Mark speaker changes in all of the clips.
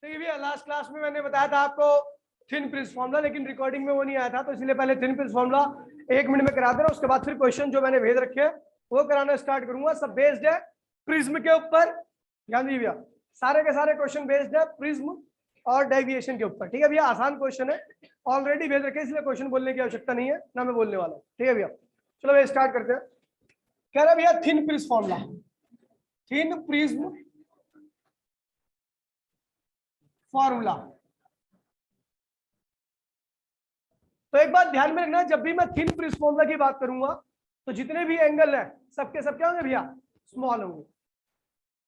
Speaker 1: देखिए भैया last class में मैंने बताया था आपको थिन प्रिज्म फॉर्मूला, लेकिन रिकॉर्डिंग में वो नहीं आया था, तो इसलिए पहले थिन प्रिज्म फॉर्मूला 1 मिनट में करा देना, उसके बाद फिर क्वेश्चन जो मैंने भेज रखे हैं वो कराना स्टार्ट करूंगा। सब बेस्ड है प्रिज्म के ऊपर। ध्यान दीजिए भैया, सारे के सारे क्वेश्चन बेस्ड है प्रिज्म और डेविएशन के ऊपर। ठीक है भैया, आसान क्वेश्चन है, ऑलरेडी भेज रखे, इसलिए क्वेश्चन बोलने की आवश्यकता नहीं है, ना मैं बोलने वाला हूँ। ठीक है भैया, चलो भैया स्टार्ट करते हैं। कह रहा भैया thin prism formula, thin prism formula. तो एक बात ध्यान में रखना, जब भी मैं थिन प्रिज्म फॉर्मूला की बात करूंगा तो जितने भी एंगल है सबके सब क्या होंगे भैया, स्मॉल होंगे।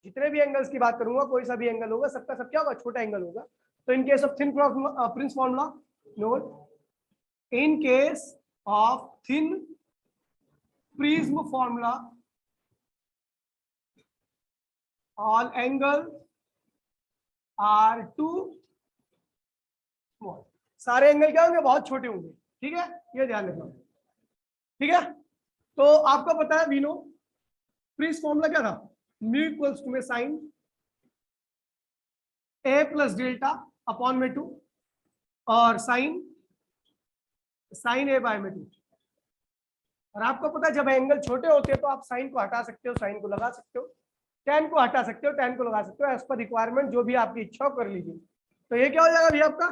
Speaker 1: जितने भी एंगल्स की बात करूंगा, कोई सा भी एंगल होगा, सबका सब क्या होगा, छोटा एंगल होगा। तो in case of thin prism formula, note in case of thin prism formula all angles are too small। सारे एंगल क्या होंगे, बहुत छोटे होंगे। ठीक है, ये ध्यान रखना। ठीक है, तो आपको पता है, वी नो प्रिज्म फॉर्मूला क्या था, म्यू इक्वल्स टू में साइन ए प्लस डेल्टा अपॉन में 2 और साइन ए बाय में 2। और आपको पता है जब एंगल छोटे होते हैं तो आप साइन को हटा सकते हो, साइन को लगा सकते हो, tan को हटा सकते हो, tan को लगा सकते हो, एज पर रिक्वायरमेंट जो भी आपकी इच्छा हो कर लीजिए। तो ये क्या हो जाएगा भैया आपका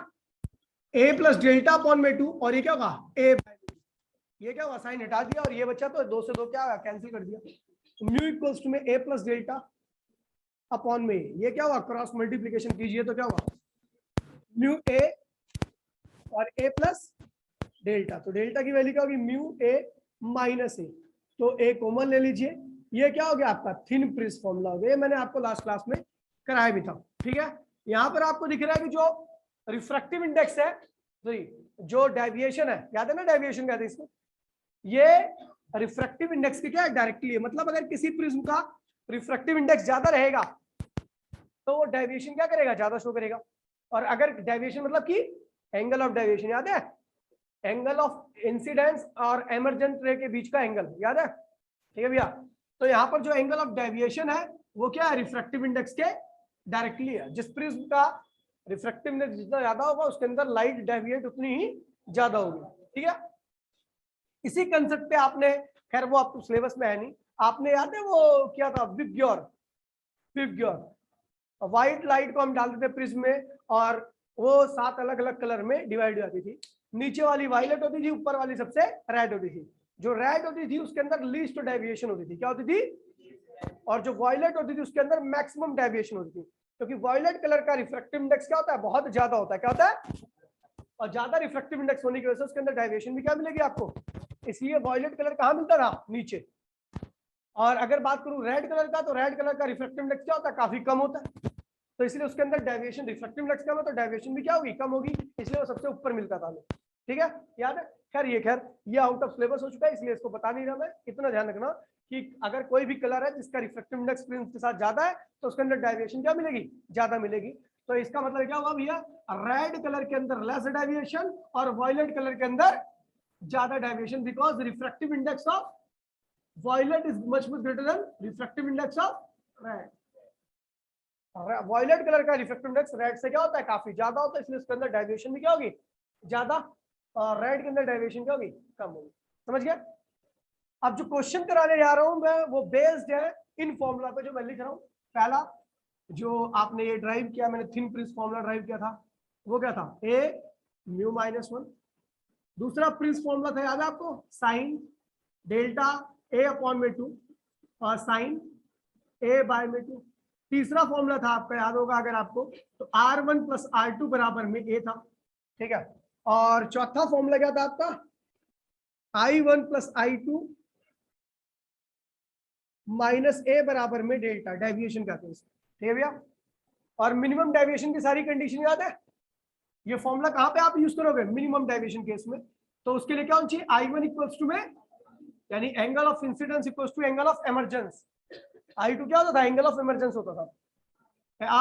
Speaker 1: a प्लस डेल्टा अपॉन में 2, और ये क्या होगा a बाय 2। ये क्या हुआ, साइन हटा दिया और ये बच्चा तो 2 से 2 क्या होगा, कैंसिल कर दिया। तो म्यू इक्वल्स टू में a प्लस डेल्टा अपॉन में ये क्या हुआ, क्रॉस मल्टीप्लीकेशन कीजिए तो क्या हुआ म्यू a और a प्लस डेल्टा। तो डेल्टा की वैल्यू क्या होगी, म्यू a माइनस a। तो a कॉमन ले लीजिए, ये क्या हो गया आपका थिन प्रिज्म फॉर्मूला हो गया। ये मैंने आपको लास्ट क्लास में कराया भी था। ठीक है, यहाँ पर आपको दिख रहा है कि जो रिफ्रैक्टिव इंडेक्स है, जो डेविएशन है, याद है ना डेविएशन कहते हैं इसको, ये रिफ्रैक्टिव इंडेक्स की क्या है, डायरेक्टली है। मतलब अगर किसी प्रिज्म का रिफ्रैक्टिव इंडेक्स ज्यादा रहेगा तो वो डेविएशन क्या करेगा, ज्यादा शो करेगा। और अगर डेविएशन मतलब कि एंगल ऑफ डेविएशन, याद है एंगल ऑफ इंसिडेंस और एमरजेंट रे के बीच का एंगल, याद है। ठीक है भैया, तो यहाँ पर जो एंगल ऑफ डेविएशन है वो क्या है, रिफ्रैक्टिव इंडेक्स के डायरेक्टली है। जिस प्रिज्म का रिफ्रैक्टिव इंडेक्स जितना ज्यादा होगा उसके अंदर लाइट डेविएट उतनी ही ज्यादा होगी। ठीक है, इसी कंसेप्ट पे आपने, खैर वो आपको सिलेबस में है नहीं, आपने याद है वो क्या था, विग्योर व्हाइट लाइट को हम डालते थे प्रिज्म में और वो 7 अलग अलग कलर में डिवाइड हो जाती थी। नीचे वाली वायलेट होती थी, ऊपर वाली सबसे रेड होती थी। जो रेड होती थी उसके अंदर लीस्ट डेविएशन होती थी, क्या होती थी, और जो वायलेट होती थी उसके अंदर मैक्सिमम डेविएशन होती थी। क्योंकि वायलेट कलर का रिफ्रैक्टिव इंडेक्स क्या होता है, बहुत ज्यादा होता है। क्या होता है, और ज्यादा रिफ्रैक्टिव इंडेक्स होने की वजह से उसके अंदर डेविएशन भी क्या मिलेगी आपको, इसलिए वायलेट कलर कहाँ मिलता था, नीचे। और अगर बात करूं रेड कलर का, तो रेड कलर का रिफ्रैक्टिव इंडेक्स क्या होता है, काफी कम होता है। तो इसलिए उसके अंदर डेविएशन, रिफ्रैक्टिव इंडेक्स कम है तो डेविएशन भी क्या होगी, कम होगी, इसलिए वो सबसे ऊपर मिलता था हमें। ठीक है, याद है। खैर ये आउट ऑफ सिलेबस हो चुका है, इसलिए इसको बता नहीं रहा मैं। इतना ध्यान रखना कि अगर कोई भी कलर है जिसका रिफ्रैक्टिव इंडेक्स प्रिज्म के साथ ज्यादा है तो उसके अंदर डेविएशन क्या मिलेगी, ज्यादा मिलेगी। तो इसका मतलब क्या हुआ भैया, रेड कलर के अंदर लेस डेविएशन और वायलेट कलर के अंदर ज्यादा deviation, because refractive index of violet is much greater than refractive index of red. Violet colour का रिफ्रैक्टिव इंडेक्स रेड से क्या होता है, काफी ज्यादा होता है, इसलिए उसके अंदर डेविएशन भी क्या होगी, ज्यादा, और रेड के अंदर डेविएशन क्या होगी, कम होगी। समझ गया। अब जो क्वेश्चन कराने जा रहा हूं मैं वो बेस्ड है इन फॉर्मूला पे जो मैं लिख रहा हूं। पहला जो आपने ये ड्राइव किया, मैंने थिन प्रिज्म फॉर्मूला ड्राइव किया था, वो क्या था, ए म्यू माइनस 1। दूसरा प्रिज्म फॉर्मूला था, याद है आपको, साइन डेल्टा ए अपॉन में 2 और साइन ए बाय में 2। तीसरा फॉर्मूला था आपका, याद होगा अगर आपको, तो R1 प्लस R2 बराबर में ए था। ठीक है, और चौथा फॉर्मूला क्या था आपका, I1 प्लस I2 माइनस ए बराबर में डेल्टा, डेविएशन का केस। ठीक है भैया, और मिनिमम डेविएशन की सारी कंडीशन याद है। ये फॉर्मूला कहां पे आप यूज करोगे, मिनिमम डेविएशन केस में। तो उसके लिए क्या होना चाहिए, I1 इक्वल्स टू में, यानी angle of incidence equals to angle of emergence. I2 क्या होता था, एंगल ऑफ इमरजेंस होता था।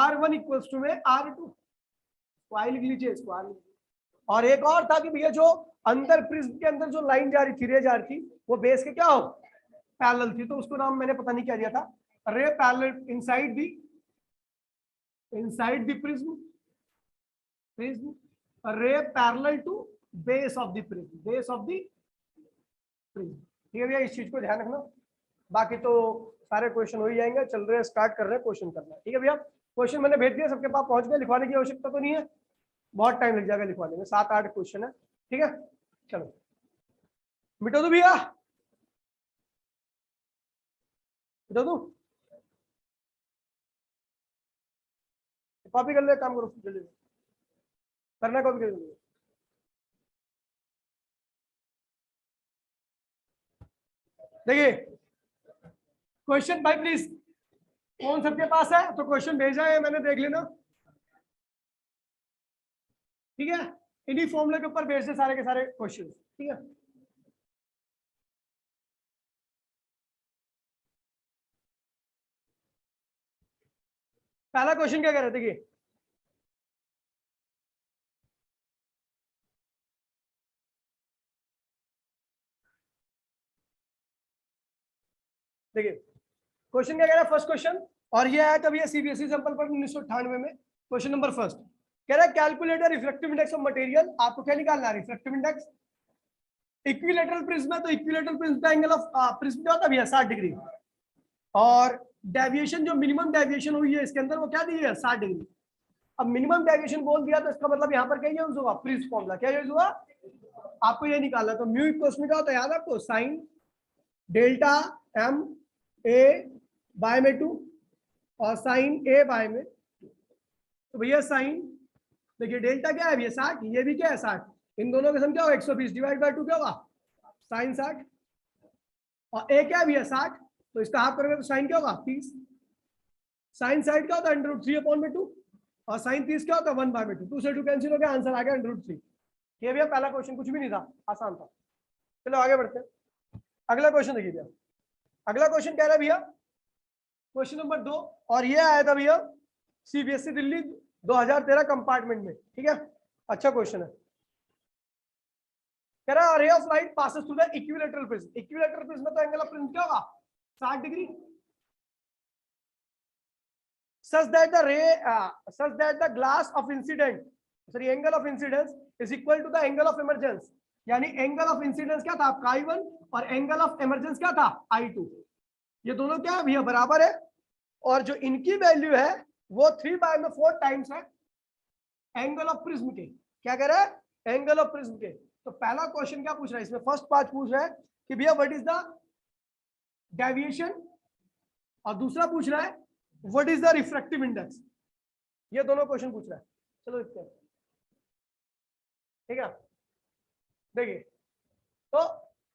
Speaker 1: R1 इक्वल्स टू में R2, आई लिख लीजिए इसको R। और एक और था कि भैया जो अंदर प्रिज्म के अंदर जो लाइन जा रही थी, रे जा रही थी, वो बेस के क्या हो, पैरेलल थी, तो उसको नाम मैंने पता नहीं क्या दिया था, ray parallel inside the prism prism ray parallel to base of the prism, base of the prism. ठीक है भैया, इस चीज को ध्यान रखना। बाकी तो सारे क्वेश्चन हो ही जाएंगे। चल रहे हैं, स्टार्ट कर रहे हैं, क्वेश्चन करना है। ठीक है भैया, क्वेश्चन मैंने भेज दिया, सबके पास पहुंच गए। लिखवाने की आवश्यकता तो नहीं है, बहुत टाइम लग जाएगा लिखवाने में, 7-8 क्वेश्चन है। ठीक है, चलो मिटा दो भैया, मिटा दो, कॉपी कर ले, काम करो जल्दी करना, कॉपी कर लो। देखिए क्वेश्चन भाई प्लीज, कौन सबके पास है तो क्वेश्चन भेजा है मैंने, देख लेना। ठीक है, इन्हीं फॉर्मूले के ऊपर बेस्ड है सारे के सारे क्वेश्चन। ठीक है, पहला क्वेश्चन क्या कह रहे थे? देखिए देखिए क्वेश्चन क्या कह रहा है, फर्स्ट क्वेश्चन, और ये आया कभी सीबीएसई सैंपल पर 1998 में। क्वेश्चन नंबर फर्स्ट कह रहा है calculate reflective index of material. आपको क्या निकालना है? Reflective index. इक्विलेटरल प्रिज्म है तो इक्विलेटरल प्रिज्म का एंगल ऑफ प्रिज्म क्या होता है भैया? 60 डिग्री। और डेविएशन, जो मिनिमम डेविएशन हुई है इसके अंदर, वो क्या दी है? 60 डिग्री। अब मिनिमम डेविएशन बोल दिया तो इसका मतलब यहाँ पर क्या यूज होगा? प्रिज्म फॉर्मूला क्या यूज होगा? आपको ये निकालना है। तो म्यू इक्वल्स में क्या होता है याद आपको? Sine delta M A by में 2 और साइन ए बाय में। तो भैया साइन, देखिए डेल्टा क्या है भैया? 60, ये भी क्या है? 60। इन दोनों का सम क्या होगा? 120 डिवाइड बाय 2 क्या होगा? साइन 60। और ए क्या है भैया? 60, तो इसका हाफ करोगे तो साइन क्या होगा? 30। साइन 60 क्या होता है? √3/2। और साइन 30 क्या होता है? 1/2। 2 से 2 कैंसिल हो गया, आंसर आ गया √3। ये भैया पहला क्वेश्चन, कुछ भी नहीं था, आसान था। चलो आगे बढ़ते हैं, अगला क्वेश्चन देखिए भैया। अगला क्वेश्चन कह रहा है भैया, क्वेश्चन नंबर 2, और ये आया था भैया सीबीएसई दिल्ली 2013 कंपार्टमेंट में। ठीक है, अच्छा क्वेश्चन है। कह रहा है रे of light passes through the equilateral prism. Equilateral prism में तो एंगल ऑफ प्रिज्म क्या होगा? 60 degree. such that the glass of incident, sorry, angle of incidence is equal to the angle of emergence। यानी एंगल ऑफ इंसिडेंस क्या था आपका? I1, और angle of emergence क्या था? I2। ये दोनों क्या है भैया? बराबर है। और जो इनकी वैल्यू है वो 3/4 टाइम्स है एंगल ऑफ प्रिज्म के। क्या कह रहा है? एंगल ऑफ प्रिज्म के। तो पहला क्वेश्चन क्या पूछ रहा है इसमें? फर्स्ट पार्ट पूछ रहा है कि भैया व्हाट इज द डेविएशन, और दूसरा पूछ रहा है what is the refractive index. ये दोनों क्वेश्चन पूछ रहा है। चलो देखते हैं। ठीक है, देखिए तो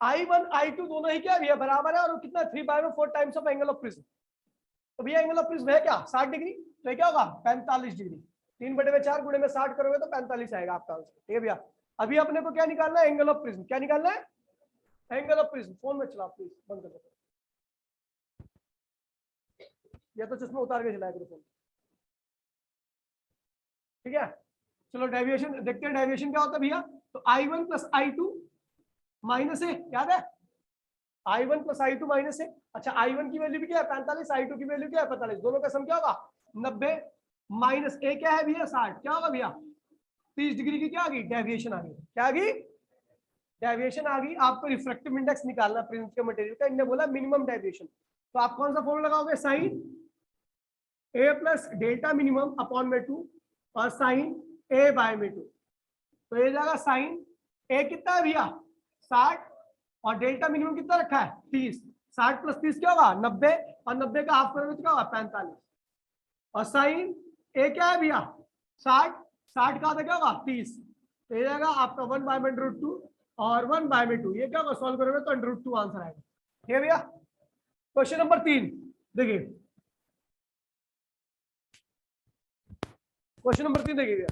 Speaker 1: I1 I2 दोनों ही क्या भैया? बराबर है। और कितना? 3/4 times of angle of prism. तो भैया एंगल ऑफ प्रिज्म है क्या? 60 डिग्री। तो क्या होगा? 45 डिग्री। 3/4 गुणे में 60 करोगे तो 45 आएगा आपका आंसर। ठीक है भैया, अभी अपने को क्या निकालना है? Angle of prism. क्या निकालना है? Angle of prism. फोन में चला प्लीज, बंद कर दो, या तो चश्मा उतार के चलाया करो फोन। ठीक है, चलो डेविएशन देखते हैं। डेविएशन क्या होता है भैया? तो I1 + I2 माइनस ए, याद है? I1 + I2 माइनस ए। अच्छा, I1 की वैल्यू भी क्या है? 45। I2 की वैल्यू क्या है? 45। दोनों का सम क्या होगा? 90। माइनस ए क्या है भैया? 60। क्या होगा भैया? 30 डिग्री की क्या आ गई? डेविएशन आ गई। क्या आ गई? डेविएशन आ गई। आपको रिफ्रैक्टिव इंडेक्स निकालना प्रिज्म के मटेरियल का। इन्होंने बोला मिनिमम डेविएशन, तो आप कौन सा फॉर्मूला लगाओगे? साइन ए प्लस डेल्टा मिनिमम अपॉन में 2 और साइन ए बाय में 2। तो ये जाएगा साइन ए कितना है भैया? 60, और डेल्टा मिनिमम कितना रखा है? 30। 60 + 30 क्या होगा? 90, और 90 का हाफ करोगे तो क्या होगा? 45। और साइन ए क्या है भैया? 60, 60 का आधा क्या होगा? 30। तो ये जाएगा आपका 1/√2 और 1/2। ये क्या होगा? सॉल्व करोगे तो √2 आंसर आएगा। ठीक है भैया, क्वेश्चन नंबर 3 देखिए। क्वेश्चन नंबर 3 देखिए भैया,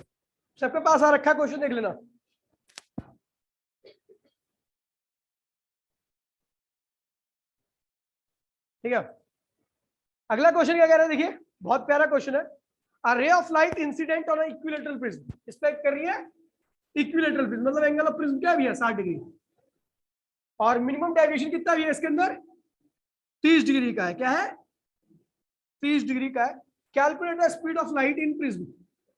Speaker 1: सबके पास आ रखा है क्वेश्चन, देख लेना। ठीक है, अगला क्वेश्चन क्या कह रहा है? देखिए बहुत प्यारा क्वेश्चन है। A ray of light incident on equilateral prism. इस पे कर रही है इक्विलेटरल प्रिज्म, मतलब एंगल ऑफ प्रिज्म क्या है भैया? 60 डिग्री। और मिनिमम डेविएशन कितना भी है इसके अंदर? 30 डिग्री का है। क्या है? 30 डिग्री का है। Calculate the speed of light in prism.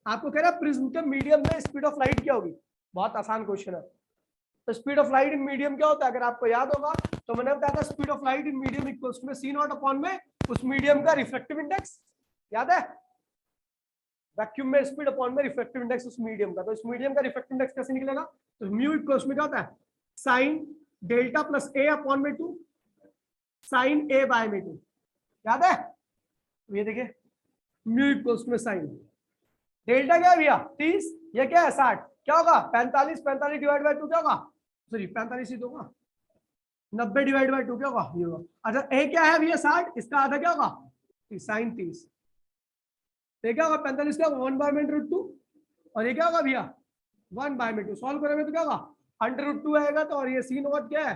Speaker 1: आपको कह रहा है प्रिज्म के मीडियम में स्पीड ऑफ लाइट क्या होगी, बहुत आसान क्वेश्चन है। तो speed of light in medium क्या होता है, अगर आपको याद होगा तो मैंने बताया था speed of light in medium equals to C not upon में उस मीडियम का रिफ्रैक्टिव इंडेक्स, याद है, वैक्यूम में स्पीड अपॉन में रिफ्रैक्टिव इंडेक्स उस मीडियम का। तो इस मीडियम का रिफ्रैक्टिव इंडेक्स कैसे निकलेगा, तो म्यू इक्वल्स में क्या होता है साइन डेल्टा प्लस ए अपॉन में 2 साइन ए बाय में 2, याद है। ये देखिए म्यू इक्वल्स में साइन डेल्टा क्या है भैया 30, ये क्या है 60, क्या होगा 45, 45 डिवाइड बाय 2 क्या होगा, सॉरी 45 ही तो होगा, 90 डिवाइड बाय 2 क्या होगा ये होगा। अच्छा ए क्या है भैया 60, इसका आधा क्या होगा साइन 30, तो क्या होगा 45 क्या होगा 1 बाय में रूट 2, और ये क्या होगा भैया 1 बाय में 2, सॉल्व करेंगे तो क्या होगा अंडर रूट 2 आएगा। तो और ये सी नॉट क्या है,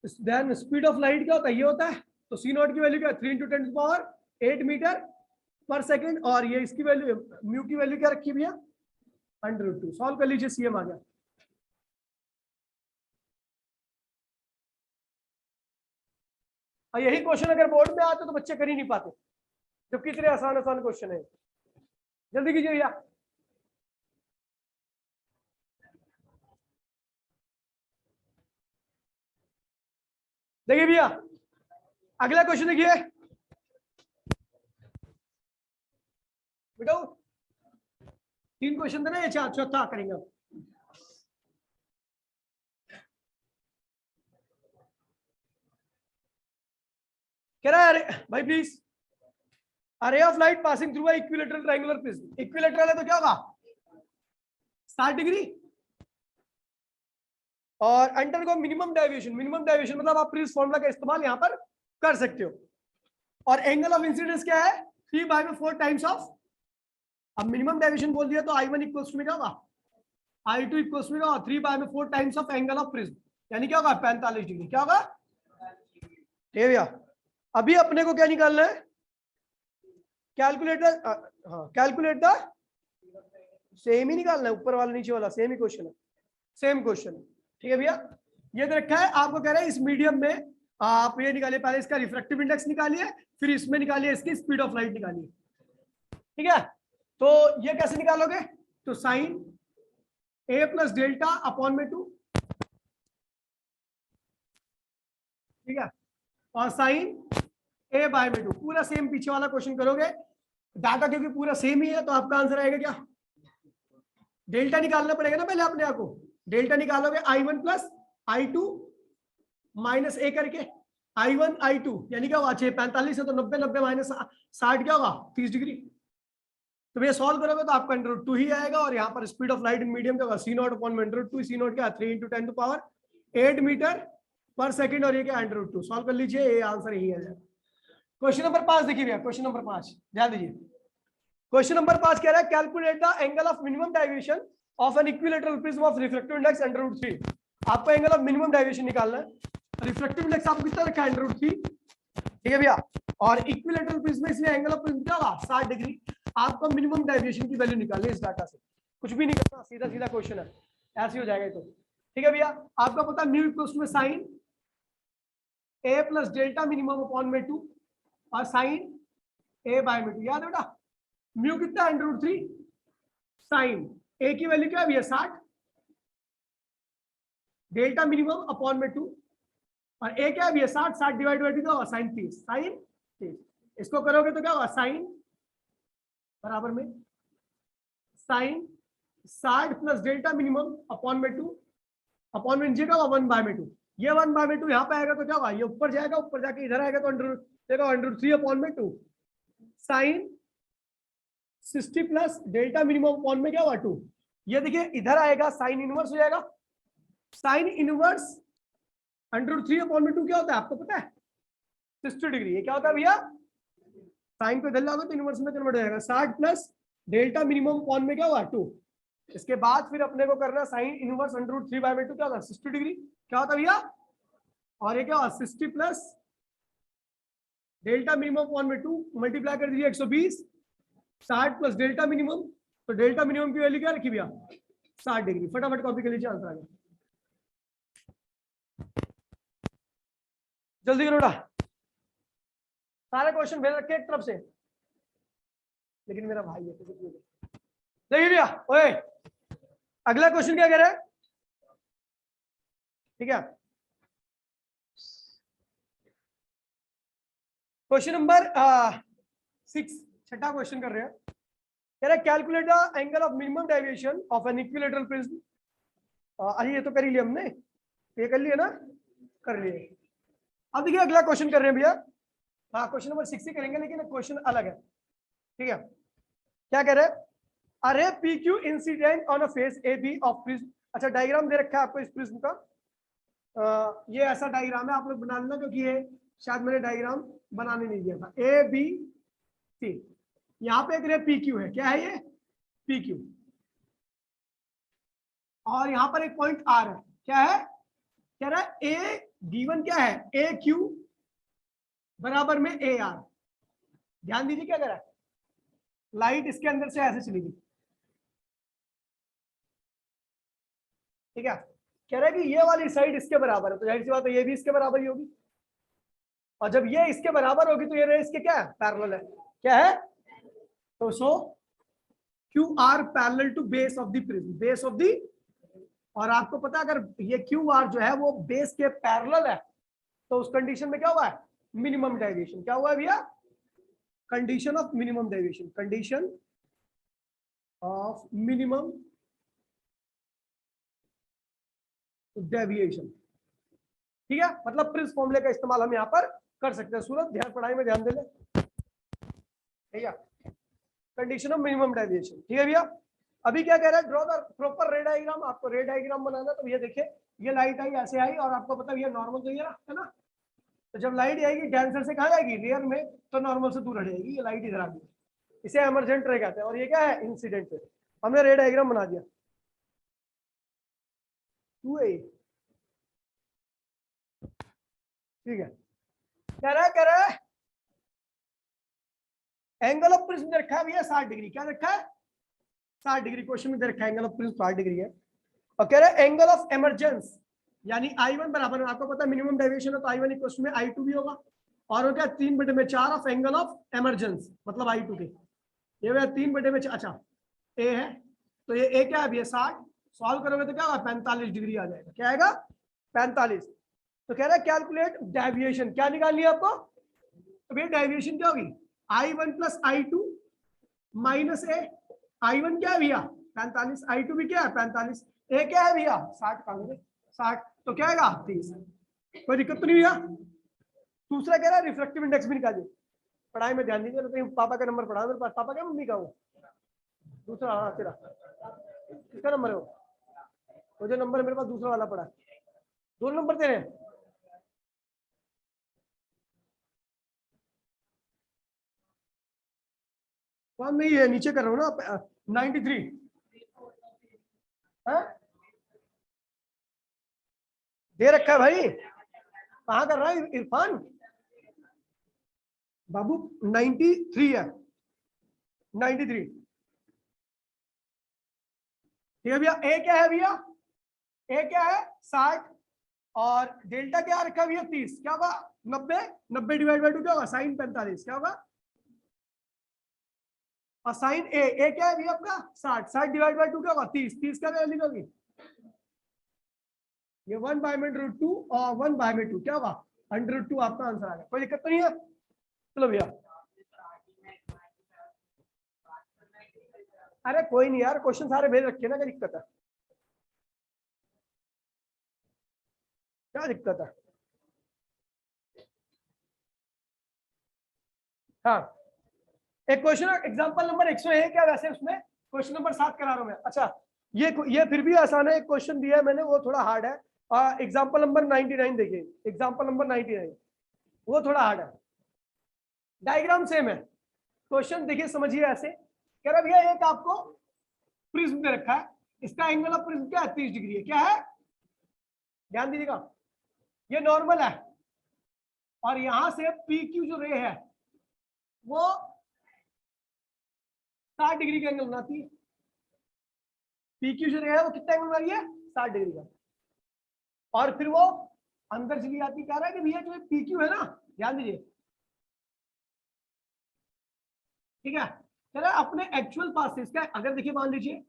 Speaker 1: देन स्पीड ऑफ लाइट क्या होता है, ये होता है, तो सी नॉट की वैल्यू क्या है 3 × 10⁸ मीटर पर सेकंड, और ये इसकी वैल्यू म्यू की वैल्यू क्या रखी भैया अंडर रूट 2। सॉल्व कर लीजिए, सीएम आ गया। और यही क्वेश्चन अगर बोर्ड में आते तो बच्चे कर ही नहीं पाते, जबकि इतने आसान आसान क्वेश्चन है। जल्दी कीजिए भैया। देखिए भैया अगला क्वेश्चन देखिए बेटा, 3 क्वेश्चन थे ना, ये चौथा करेंगे अब। कह रहा है भाई प्लीज, अरे of light passing through equilateral triangular prism, equilateral है तो क्या होगा 60 डिग्री, और undergo minimum deviation, minimum deviation मतलब आप प्रिज्म फार्मूला का इस्तेमाल यहां पर कर सकते हो, और एंगल ऑफ इंसिडेंस क्या है 3/4 टाइम्स ऑफ, अब मिनिमम डेविएशन बोल दिया तो I1 इक्वल्स टू में क्या होगा I2 equals to 3/4 times of angle of prism, यानी क्या होगा 45 डिग्री, क्या होगा ठीक भैया। अभी अपने को क्या निकालना है, कैलकुलेटर, हाँ कैलकुलेट द, सेम ही निकालना है, ऊपर वाला नीचे वाला सेम ही क्वेश्चन है, सेम क्वेश्चन है, ठीक है भैया। ये तो रखा है, आपको कह रहा है इस मीडियम में आप ये निकालिए, पहले इसका रिफ्रैक्टिव इंडेक्स निकालिए, फिर इसमें निकालिए इसकी स्पीड ऑफ लाइट निकालिए, ठीक है। तो ये कैसे निकालोगे, तो साइन ए प्लस डेल्टा अपॉन में 2, ठीक है, और साइन ए बाय में 2, पूरा सेम पीछे वाला क्वेश्चन करोगे, डाटा क्योंकि पूरा सेम ही है तो आपका आंसर आएगा क्या, डेल्टा निकालना पड़ेगा ना पहले अपने आप को, डेल्टा निकालोगे I1 प्लस I2 माइनस ए करके, I1 I2 यानी क्या हुआ 45 है तो 90 90 माइनस 60 क्या होगा 30 डिग्री। तो भैया सॉल्व करोगे तो आपका अंडर रूट 2 ही आएगा, और यहाँ पर speed of light in medium क्या होगा c not upon under root 2, c naught क्या 3 × 10⁸ मीटर पर सेकंड, और ये क्या अंडर रूट 2। सॉल्व कर लीजिए, ये आंसर यही आ जाएगा। क्वेश्चन नंबर 5 देखिए भैया, क्वेश्चन नंबर 5 ध्यान दीजिए। क्वेश्चन नंबर 5 कह रहा है calculate the angle of minimum deviation of an equilateral prism of refractive index under root 3। आपको एंगल ऑफ मिनिमम डेविएशन निकालना है, रिफ्रैक्टिव इंडेक्स आपको कितना रखा है अंडर रूट 3, ठीक है भैया, और इक्विलेटरल प्रिज्म में इसलिए एंगल ऑफ प्रिज्म क्या होगा 60 डिग्री। आपको मिनिमम डेविएशन की वैल्यू निकालनी है इस डाटा से, कुछ भी नहीं करना, सीधा सीधा क्वेश्चन है, ऐसे हो जाएगा तो, ठीक है भैया। आपका पता म्यू इक्वल्स में साइन ए प्लस डेल्टा मिनिमम अपॉन में 2 और साइन ए बाय में 2, याद है बेटा म्यू कितना अंडर रूट 3, साइन ए की वैल्यू क्या है भैया 60, डेल्टा मिनिमम अपॉन में 2, और ए क्या है भैया 60, 60 डिवाइड बाय 2 क्या होगा साइन 30, साइन 30, इसको करोगे तो क्या होगा साइन बराबर में sine 60 plus delta minimum upon में 2 अपॉन में नीचे का 1 बाय में 2, ये 1 बाय में 2 यहाँ पे आएगा तो क्या होगा ये ऊपर जाएगा, ऊपर जाके इधर आएगा तो अंडर 3 अपॉन में 2 sine 60 plus delta minimum upon में क्या हुआ 2, ये देखिए इधर आएगा साइन इनवर्स हो जाएगा, साइन इनवर्स अंडर 3 अपॉन में 2 क्या होता है आपको पता है 60 डिग्री, ये क्या होता है भैया साइन को इधर लाओगे तो इनवर्स में कन्वर्ट हो जाएगा, 60 प्लस डेल्टा मिनिमम अपॉन में क्या हुआ 2, इसके बाद फिर अपने को करना साइन इनवर्स अंडर रूट 3/2 क्या होता है 60 डिग्री, क्या होता है भैया, और ये क्या होगा 60 प्लस डेल्टा मिनिमम अपॉन में 2 मल्टीप्लाई कर दीजिए 120, 60 प्लस डेल्टा मिनिमम, तो डेल्टा मिनिमम की वैल्यू क्या रखी भैया 60 डिग्री, फटाफट कॉपी कर लीजिए आंसर आ गया, जल्दी करो बेटा, सारे क्वेश्चन भेज रखे एक तरफ से, लेकिन मेरा भाई है तो देखिए भैया, ओए अगला क्वेश्चन क्या कह रहा है? ठीक है, क्वेश्चन नंबर 6, छठा क्वेश्चन कर रहे हैं। कह रहा है calculate the angle of minimum deviation of an equilateral prism. अरे ये तो कर ही लिया हमने, ये कर लिया ना, कर लिए। अब देखिए अगला क्वेश्चन कर रहे हैं भैया। हाँ क्वेश्चन नंबर 6 ही करेंगे, लेकिन क्वेश्चन अलग है। ठीक है, क्या कह रहे हैं? अरे P Q incident on a face A B of prism. अच्छा डायग्राम दे रखा है आपको इस प्रिज्म का। ये ऐसा डायग्राम है, आप लोग बना लेना, क्योंकि ये शायद मैंने डायग्राम बनाने नहीं दिया था। ए बी सी, यहाँ पे एक पी क्यू है, क्या है ये? P Q. और यहाँ पर एक पॉइंट आर है, क्या है? कह रहा है ए गिवन क्या है? ए क्यू बराबर में ए आर। ध्यान दीजिए क्या कह रहा है, लाइट इसके अंदर से ऐसे चलेगी। ठीक है, कह रहा है कि ये वाली साइड इसके बराबर है, तो जाहिर सी बात है ये भी इसके बराबर ही होगी। और जब ये इसके बराबर होगी तो ये रे इसके क्या है? पैरेलल है। क्या है? तो so Q R parallel to base of the prism, base of the. और आपको पता है अगर ये क्यू आर जो है वो बेस के पैरेलल है, तो उस कंडीशन में क्या हुआ है? Minimum deviation. क्या हुआ है भैया? Condition of minimum deviation, condition of minimum deviation. ठीक है, मतलब प्रिंस फॉर्मूले का इस्तेमाल हम यहाँ पर कर सकते हैं। सूरज ध्यान, पढ़ाई में ध्यान दे ले। ठीक है, कंडीशन ऑफ मिनिमम डेविएशन। ठीक है भैया, अभी क्या कह रहा है? ड्रॉ द प्रॉपर रे डायग्राम। आपको रे डायग्राम बनाना, तो ये देखिए ये लाइट आई ऐसे आई, और आपको पता है ये नॉर्मल तो ये है ना। तो जब लाइट आएगी डेंसर से कहाँ जाएगी? रियर में, तो नॉर्मल से दूर हटेगी। ये लाइट इधर आ गई, इसे एमरजेंट रे कहते हैं। और ये क्या है? Incident ray. हमने रे डायग्राम बना दिया। 2A, ठीक है। कह रहा है एंगल ऑफ प्रिज्म दे रखा है भैया 60 डिग्री। क्या रखा है? 60 डिग्री। क्वेश्चन में दे रखा है एंगल ऑफ प्रिज्म 60 डिग्री है। और कह रहा है एंगल ऑफ एमरजेंस, यानी I1 बराबर है, आपको पता है मिनिमम डेविएशन है, तो I1 इक्वल में I2 भी होगा। और क्या? 3/4 ऑफ एंगल ऑफ एमरजेंस, मतलब I2 के। ये भैया 3/4। अच्छा ए है, तो ये ए क्या है भैया? 60। सॉल्व करोगे तो क्या होगा? 45 डिग्री आ जाएगा। क्या आएगा? 45। तो कह रहा है कैलकुलेट डेविएशन। क्या निकालनी है आपको? तो भैया डेविएशन क्या होगी? I1 प्लस I2 माइनस ए। I1 क्या है भैया? 45। I2 भी क्या है? 45। ए क्या है भैया? 60 का 60, तो क्या आएगा? 30। कोई दिक्कत तो नहीं भैया? दूसरा कह रहा है रिफ्रैक्टिव इंडेक्स भी निकालिए। पढ़ाई में ध्यान दीजिए, तो पापा का नंबर पढ़ा मेरे पास। पापा क्या मम्मी का? वो दूसरा। हाँ तेरा किसका नंबर है? वो जो नंबर मेरे पास दूसरा वाला पड़ा है, 2 नंबर तेरे हैं। कौन? नहीं है, नीचे कर रहा हूँ ना, 93। दे रखा है भाई। कहाँ कर रहा है इरफान बाबू? 93 है, 93। ठीक है भैया। ए क्या है भैया? ए क्या है? 60। और डेल्टा क्या रखा है भैया? 30। क्या होगा? 90। 90 डिवाइड बाई 2 क्या होगा? साइन 45। क्या होगा? और साइन ए क्या है भैया आपका? 60। 60 डिवाइड बाई 2 क्या होगा? 30। 30 क्या वैल्यू होगी? ये 1/√2 और 1/2 क्या होगा? √2 आपका आंसर आ गया। कोई दिक्कत तो नहीं है? चलो भैया, अरे कोई नहीं यार, क्वेश्चन सारे भेज रखे ना, क्या दिक्कत है? क्या दिक्कत है? हाँ, एक क्वेश्चन एग्जांपल नंबर 101 है वैसे, उसमें क्वेश्चन नंबर 7 करा रहा हूं मैं। अच्छा ये फिर भी आसान है। एक क्वेश्चन दिया है मैंने, वो थोड़ा हार्ड है। एग्जांपल नंबर 99 देखिए, एग्जांपल नंबर 99, वो थोड़ा हार्ड है। डायग्राम सेम है, क्वेश्चन देखिए समझिए ऐसे। कह रहा भैया एक आपको प्रिज्म दे रखा है, इसका एंगल ऑफ प्रिज्म क्या है? 30 डिग्री है। क्या है? ध्यान दीजिएगा, ये नॉर्मल है, और यहां से पी क्यू जो रे है वो 60 डिग्री का एंगल बनाती है। पी क्यू जो रे है वो कितना एंगल बना रही है? 60 डिग्री का। और फिर वो अंदर चली जाती। कह रहा है कि भैया जो पी क्यू है ना, ध्यान दीजिए, ठीक है, कह रहा है अपने एक्चुअल पाथ से इसका, अगर देखिए मान लीजिए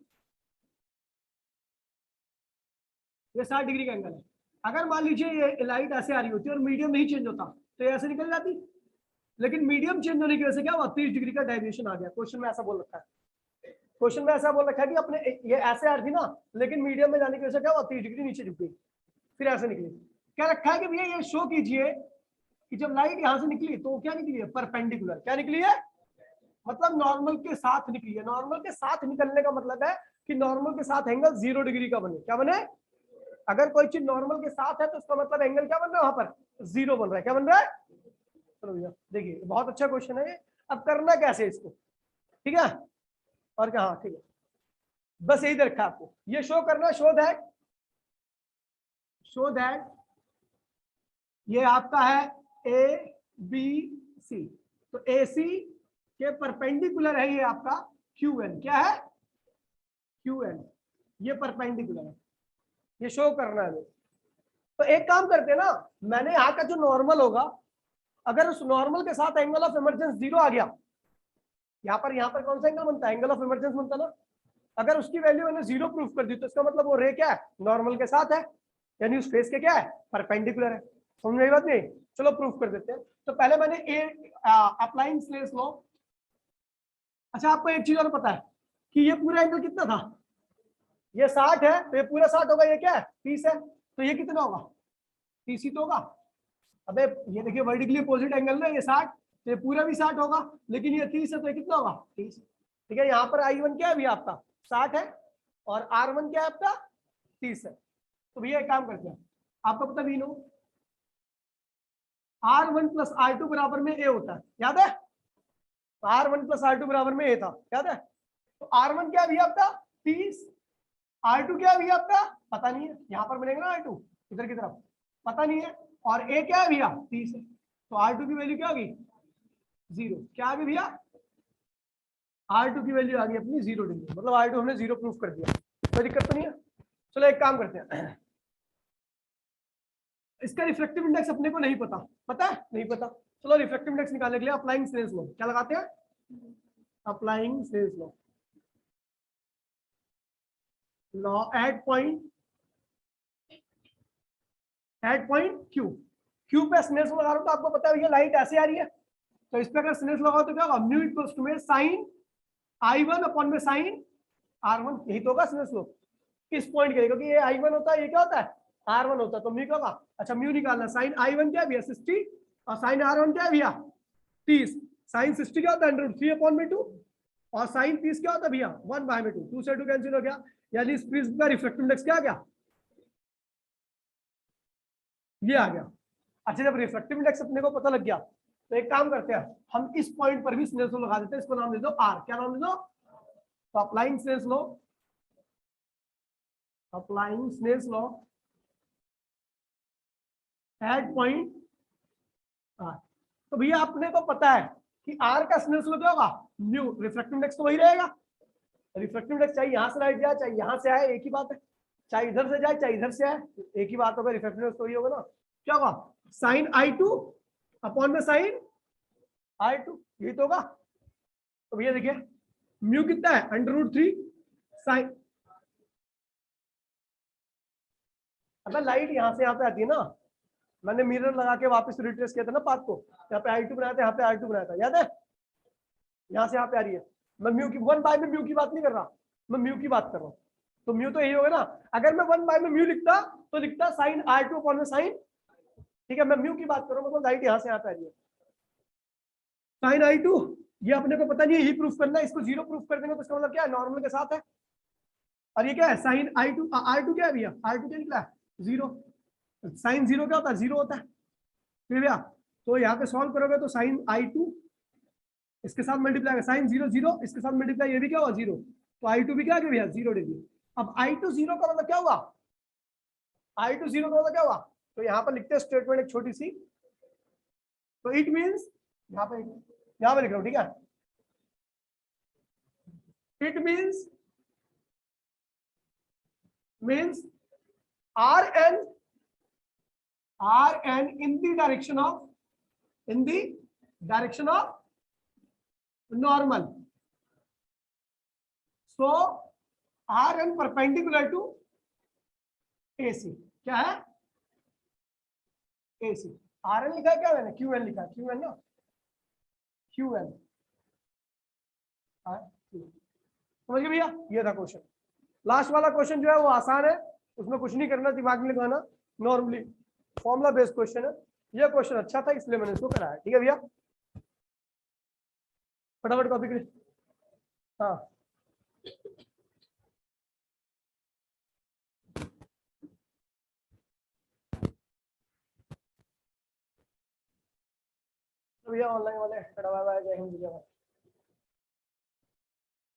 Speaker 1: ये 60 डिग्री का एंगल है, अगर मान लीजिए ये लाइट ऐसे आ रही होती और मीडियम नहीं चेंज होता तो ये ऐसे निकल जाती, लेकिन मीडियम चेंज होने की वजह से क्या हुआ, 30 डिग्री का डेविएशन आ गया। क्वेश्चन में ऐसा बोल रखा है, क्वेश्चन में ऐसा बोल रखा है कि अपने ये ऐसे आ रही थी ना, लेकिन मीडियम में जाने की वजह से क्या हुआ, 30 डिग्री नीचे झुक गई, फिर ऐसे निकली। क्या रखा है कि भैया ये शो कीजिए कि जब लाइट यहां से निकली तो क्या निकली है, परपेंडिकुलर। क्या निकली है, मतलब नॉर्मल के साथ निकली है। नॉर्मल के साथ निकलने का मतलब है कि नॉर्मल के साथ एंगल 0 डिग्री का बने। क्या बने, अगर कोई चीज नॉर्मल के साथ है तो उसका मतलब एंगल क्या बन रहा है, वहां पर 0 बन रहा है। क्या बन रहा है, चलो भैया देखिए बहुत अच्छा क्वेश्चन है ये। अब करना कैसे इसको, ठीक है, और क्या, हाँ ठीक है, बस यही रखा आपको, ये शो करना, शो दैट ये आपका है ए बी सी, तो ए सी के परपेंडिकुलर है ये आपका क्यू एन। क्या है, क्यू एन, ये परपेंडिकुलर है, ये शो करना है। तो एक काम करते हैं ना, मैंने यहाँ का जो नॉर्मल होगा, अगर उस नॉर्मल के साथ एंगल ऑफ इमरजेंस 0 आ गया, यहाँ पर कौन सा एंगल बनता है, एंगल ऑफ इमरजेंस बनता ना, अगर उसकी वैल्यू मैंने 0 प्रूफ कर दी तो इसका मतलब वो रे क्या है, नॉर्मल के साथ है, यानी उस फेस के क्या है, परपेंडिकुलर है। समझ में बात नहीं, चलो प्रूफ कर देते हैं। तो पहले मैंने अप्लाइंग स्नेल्स लॉ। अच्छा आपको एक चीज और पता है कि ये पूरा एंगल कितना था, ये 60 है, तो ये पूरा 60 होगा, ये क्या है 30 है, तो ये कितना होगा, 30 ही तो होगा। अबे ये देखिए वर्टिकली अपोजिट एंगल ना, ये 60, तो ये पूरा भी 60 होगा, लेकिन ये 30 है तो ये कितना होगा 30। ठीक है, यहाँ पर I1 क्या है भैया आपका 60 है, और R1 क्या है आपका 30 है। तो भैया एक काम करते हैं, आपको पता भी नो R1 प्लस R2 बराबर में A होता है, याद है, R1 प्लस R2 बराबर में A था, याद है। तो R1 क्या है भैया आपका 30, R2 क्या है भैया आपका पता नहीं है, यहाँ पर बनेगा ना R2 इधर की तरफ, पता नहीं है, और A क्या है भैया 30 है, तो R2 की वैल्यू क्या होगी 0। क्या आ गई भैया, R2 की वैल्यू आ गई अपनी 0 डिग्री, मतलब R2 हमने 0 प्रूफ कर दिया, कोई दिक्कत तो नहीं है। चलो एक काम करते हैं, इसका रिफ्लेक्टिव इंडेक्स अपने को नहीं पता, पता है नहीं पता, चलो रिफ्लेक्टिव इंडेक्स निकालने के लिए अप्लाइंग स्नेल्स लॉ क्या लगाते हैं, applying Snell's law at point Q पे स्नेल्स लगा रहा हूं, तो आपको पता है ये लाइट ऐसे आ रही है, तो इस पे अगर स्नेल्स लगाओ तो क्या होगा, म्यू इक्वल्स टू में साइन I1 अपॉन में साइन R1, यही तो होगा स्नेल्स लॉ इस पॉइंट के लिए, क्योंकि ये I1 होता है, ये क्या होता है R1 होता है, तो म्यू क्या होगा, अच्छा म्यू निकालना, साइन I1 क्या है भैया 60, और साइन R1 क्या है भैया 30, साइन 60 क्या होता है √3 अपॉन में 2, और साइन 30 क्या होता है भैया 1/2, 2 से 2 कैंसिल हो गया, यानी इस प्रिज्म का रिफ्लेक्टिव इंडेक्स क्या आ गया, ये आ गया। अच्छा जब रिफ्लेक्टिव इंडेक्स अपने को पता लग गया, तो एक काम करते हैं, हम इस पॉइंट पर भी स्नेल्स लॉ लगा देते हैं, इसको नाम दे दो R, क्या नाम दे दो, तो applying Snell's law at point R। तो भैया अपने को पता है कि R का स्नेल्स लॉ क्या होगा, म्यू, रिफ्लेक्टिव इंडेक्स तो वही रहेगा, रिफ्लेक्टिव इंडेक्स चाहे यहां से लाइट जाए चाहे यहां से आए, एक ही बात है, चाहे इधर से जाए चाहे इधर से आए, एक ही बात होगा, रिफ्लेक्टिव इंडेक्स तो वही होगा ना। क्या होगा, साइन I2 अपॉन में साइन R2, यही तो होगा। तो भैया देखिए म्यू कितना है √3 साइन, अगर लाइट यहां से यहाँ पे आती है ना, मैंने मिरर लगा के वापस रिट्रेस किया था ना पाथ को, यहाँ पे I2 बनाया था, यहाँ पे R2 बनाया था, याद है, यहाँ से यहाँ पे आ रही है, मैं म्यू की 1/, में म्यू की बात नहीं कर रहा, मैं म्यू की बात कर रहा हूँ, तो म्यू तो यही होगा ना, अगर मैं 1/, में म्यू लिखता तो लिखता साइन R2 अपॉन में साइन, ठीक है, मैं म्यू की बात कर रहा हूँ, मतलब लाइट यहाँ से यहाँ पे आ रही है, साइन I2, ये अपने को पता नहीं है, यही प्रूफ करना है, इसको 0 प्रूफ कर देंगे तो इसका मतलब क्या है, नॉर्मल के साथ है, और ये क्या है साइन I2, R2 क्या है भैया, R2 क्या निकला है 0, साइन 0 क्या होता है 0 होता है, ठीक है भैया। तो यहाँ पे सॉल्व करोगे तो साइन I2 इसके साथ मल्टीप्लाई, साइन 0 0 इसके साथ मल्टीप्लाई, ये भी क्या हुआ 0, तो I2 भी क्या गया भैया 0 डिग्री। अब I2 0 का मतलब क्या हुआ, I2 0 का मतलब क्या हुआ, तो यहाँ पर लिखते हैं स्टेटमेंट एक छोटी सी, तो इट मीन्स यहाँ पे लिख रहा हूँ, ठीक है, it means Rn in the direction of normal, so R N perpendicular to A C, क्या है ए सी। आर एन लिखा है क्या मैंने, क्यू एन लिखा है, क्यू एन ना, क्यू एन। समझ गए भैया, ये था क्वेश्चन। लास्ट वाला क्वेश्चन जो है वो आसान है, उसमें कुछ नहीं करना, दिमाग में लगाना, नॉर्मली फॉर्मुला बेस्ड क्वेश्चन है। ये क्वेश्चन अच्छा था इसलिए मैंने इसको कराया। ठीक है भैया, फटाफट कॉपी करिए। हाँ भैया ऑनलाइन वाले, जय हिंद, जय भारत।